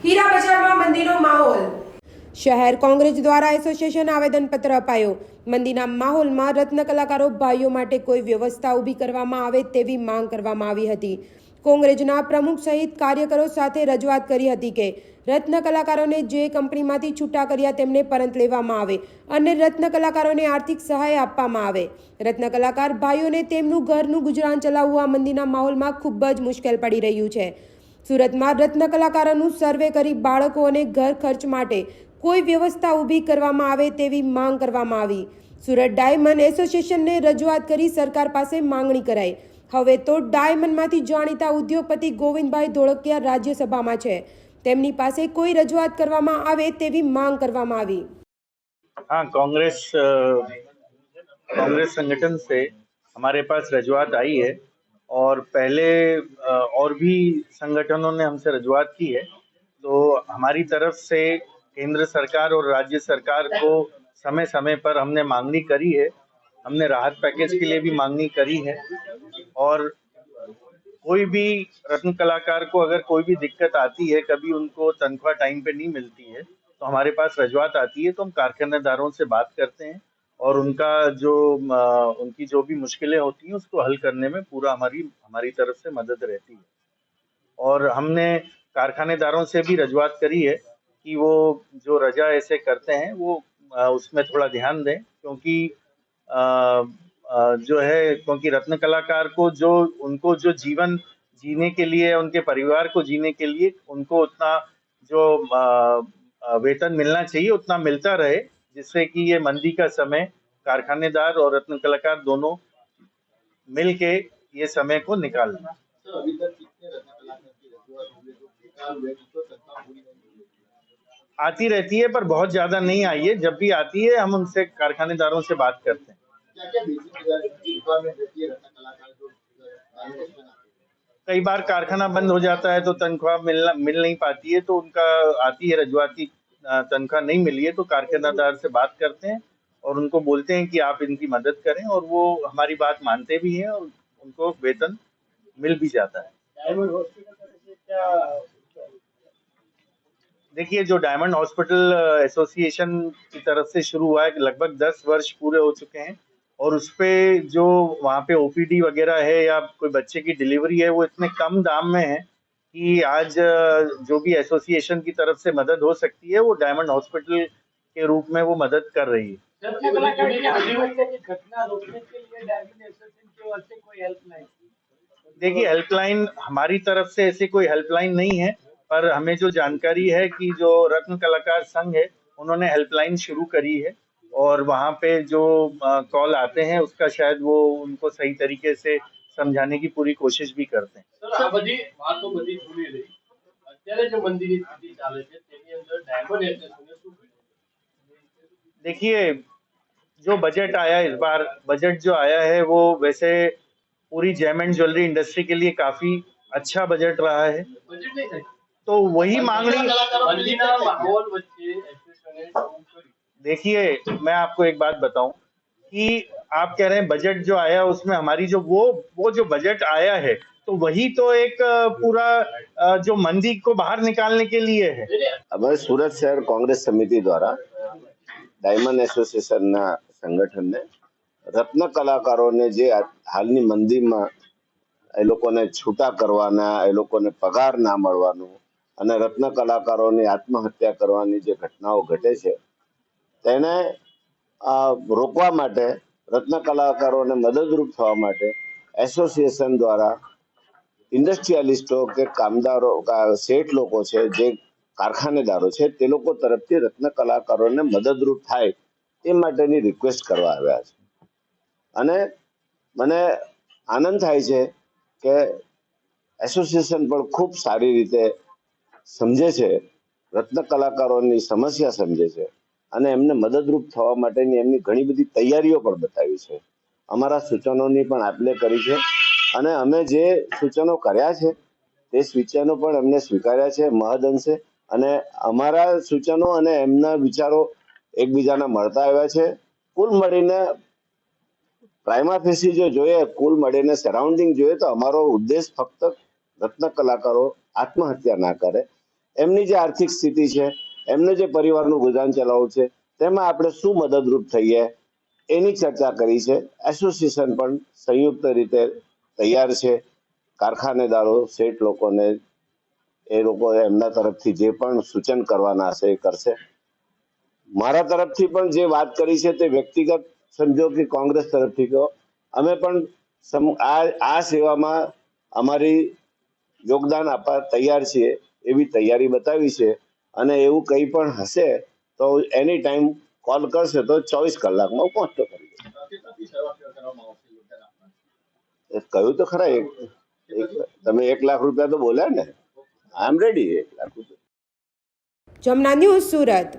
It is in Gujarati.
હીરા બજારમાં મંદીનો માહોલ। શહેર કોંગ્રેસ દ્વારા એસોસિએશન આવેદનપત્ર અપાયો। મંદીના માહોલમાં રત્ન કલાકારો ભાઈઓ માટે કોઈ વ્યવસ્થા ઊભી કરવામાં આવે તેવી માંગ કરવામાં આવી હતી। કોંગ્રેસના પ્રમુખ સહિત કાર્યકરો સાથે રજૂઆત કરી હતી કે રત્ન કલાકારોને જે કંપનીમાંથી છૂટા કર્યા તેમને પરત લેવામાં આવે અને રત્ન કલાકારોને આર્થિક સહાય આપવામાં આવે। રત્ન કલાકાર ભાઈઓને તેમનું ઘરનું ગુજરાન ચલાવવા મંદીના માહોલમાં ખૂબ જ મુશ્કેલ પડી રહ્યું છે। સુરતમાં રત્ન કલાકારોનું સર્વે કરી બાળકો અને ઘર ખર્ચ માટે કોઈ વ્યવસ્થા ઊભી કરવામાં આવે તેવી માંગ કરવામાં આવી। સુરત ડાયમંડ એસોસિએશનને રજૂઆત કરી સરકાર પાસે માંગણી કરાઈ। હવે તો ડાયમંડમાંથી જાણીતા ઉદ્યોગપતિ ગોવિંદભાઈ ધોળકિયા રાજ્યસભામાં છે। તેમની પાસે કોઈ રજૂઆત કરવામાં આવે તેવી માંગ કરવામાં આવી। हाँ, कांग्रेस संगठन से हमारे पास रजूआत आई है और पहले और भी संगठनों ने हमसे रजूआत की है। तो हमारी तरफ से केंद्र सरकार और राज्य सरकार को समय समय पर हमने मांगनी करी है। हमने राहत पैकेज के लिए भी मांगनी करी है और कोई भी रत्न कलाकार को अगर कोई भी दिक्कत आती है, कभी उनको तनख्वाह टाइम पे नहीं मिलती है तो हमारे पास रजूआत आती है, तो हम कारखानेदारों से बात करते हैं और उनकी जो भी मुश्किलें होती हैं उसको हल करने में पूरा हमारी तरफ से मदद रहती है। और हमने कारखानेदारों से भी रजूआत करी है कि वो जो रजा ऐसे करते हैं वो उसमें थोड़ा ध्यान दें, क्योंकि क्योंकि रत्न कलाकार को उनको जो जीवन जीने के लिए, उनके परिवार को जीने के लिए उनको उतना जो वेतन मिलना चाहिए उतना मिलता रहे, जिससे कि ये मंदी का समय कारखानेदार और रत्न कलाकार दोनों मिल के ये समय को निकाल लें। आती रहती है पर बहुत ज्यादा नहीं आई है। जब भी आती है हम उनसे कारखानेदारों से बात करते हैं। कई बार कारखाना बंद हो जाता है तो तनख्वाह मिल नहीं पाती है, तो उनका आती है रजूआत की तनख्वाह नहीं मिली है तो कारखानेदार से बात करते हैं और उनको बोलते हैं कि आप इनकी मदद करें, और वो हमारी बात मानते भी हैं और उनको वेतन मिल भी जाता है। देखिए, जो डायमंड हॉस्पिटल एसोसिएशन की तरफ से शुरू हुआ है, लगभग 10 वर्ष पूरे हो चुके हैं और उसपे जो वहाँ पे ओपीडी वगैरह है या कोई बच्चे की डिलीवरी है वो इतने कम दाम में है कि आज जो भी एसोसिएशन की तरफ से मदद हो सकती है वो डायमंड हॉस्पिटल के रूप में वो मदद कर रही है। देखिए, हेल्पलाइन हमारी तरफ से ऐसे कोई हेल्पलाइन नहीं है, पर हमें जो जानकारी है कि जो रत्न कलाकार संघ है उन्होंने हेल्पलाइन शुरू करी है और वहाँ पे जो कॉल आते हैं उसका शायद वो उनको सही तरीके से समझाने की पूरी कोशिश भी करते हैं। देखिए, जो बजट आया इस बार, बजट जो आया है वो वैसे पूरी जेम एंड ज्वेलरी इंडस्ट्री के लिए काफी अच्छा बजट रहा है, तो वही मांगनी। देखिए, मैं आपको एक बात बताऊं कि आप कह रहे हैं बजट जो आया उसमें हमारी जो वो जो बजट आया है तो वही तो एक पूरा जो मंदी को बाहर निकालने के लिए है। हमारे सूरत शहर कांग्रेस समिति द्वारा डायमंड एसोसिएशन संगठन ने रत्न कलाकारों ने जे हालनी मंदी में ए लोकोने छूटा करवाना, ए लोकोने पगार ना मळवानो અને રત્ન કલાકારોની આત્મહત્યા કરવાની જે ઘટનાઓ ઘટે છે તેને રોકવા માટે, રત્ન કલાકારોને મદદરૂપ થવા માટે એસોસિએશન દ્વારા ઇન્ડસ્ટ્રીયાલિસ્ટો કે કામદારો, શેઠ લોકો છે, જે કારખાનેદારો છે તે લોકો તરફથી રત્ન કલાકારોને મદદરૂપ થાય તે માટેની રિક્વેસ્ટ કરવા આવ્યા છે। અને મને આનંદ થાય છે કે એસોસિએશન પણ ખૂબ સારી રીતે સમજે છે, રત્ન કલાકારોની સમસ્યા સમજે છે અને એમને મદદરૂપ થવા માટેની એમની ઘણી બધી તૈયારીઓ પણ બતાવી છે। અમારા સૂચનોની પણ આપલે કરી છે અને અમે જે સૂચનો કર્યા છે તે સૂચનો પણ એમને સ્વીકાર્યા છે મહદઅંશે, અને અમારા સૂચનો અને એમના વિચારો એકબીજાને મળતા આવ્યા છે। કુલ મળીને પ્રાઇમા ફેસી જો જોઈએ, કુલ મળીને સરાઉન્ડિંગ જોઈએ તો અમારો ઉદ્દેશ ફક્ત રત્ન કલાકારો આત્મહત્યા ના કરે એમની જે આર્થિક સ્થિતિ છે, એમને જે પરિવારનું ગુજરાન ચલાવવું છે, તેમાં આપણે શું મદદરૂપ થઈએ એની ચર્ચા કરી છે. એસોસિએશન પણ સંયુક્ત રીતે તૈયાર છે. કારખાનેદારો, શેઠ લોકોને એ લોકો એમના તરફથી જે પણ સૂચન કરવાના હશે એ કરશે. મારા તરફથી પણ જે વાત કરી છે તે વ્યક્તિગત સમજો કે કોંગ્રેસ તરફથી કહો, અમે પણ આ સેવામાં અમારી યોગદાન આપવા તૈયાર છીએ એવી તૈયારી બતાવી છે. અને એવું કંઈ પણ હશે તો એની ટાઈમ કોલ કરશે તો 24 કલાકમાં પહોંચતો કરી કહ્યું તો ખરા. તમે 1 લાખ રૂપિયા તો બોલ્યા ને. આઈ એમ રેડી. 1 લાખ રૂપિયા. જમના ન્યૂઝ, સુરત.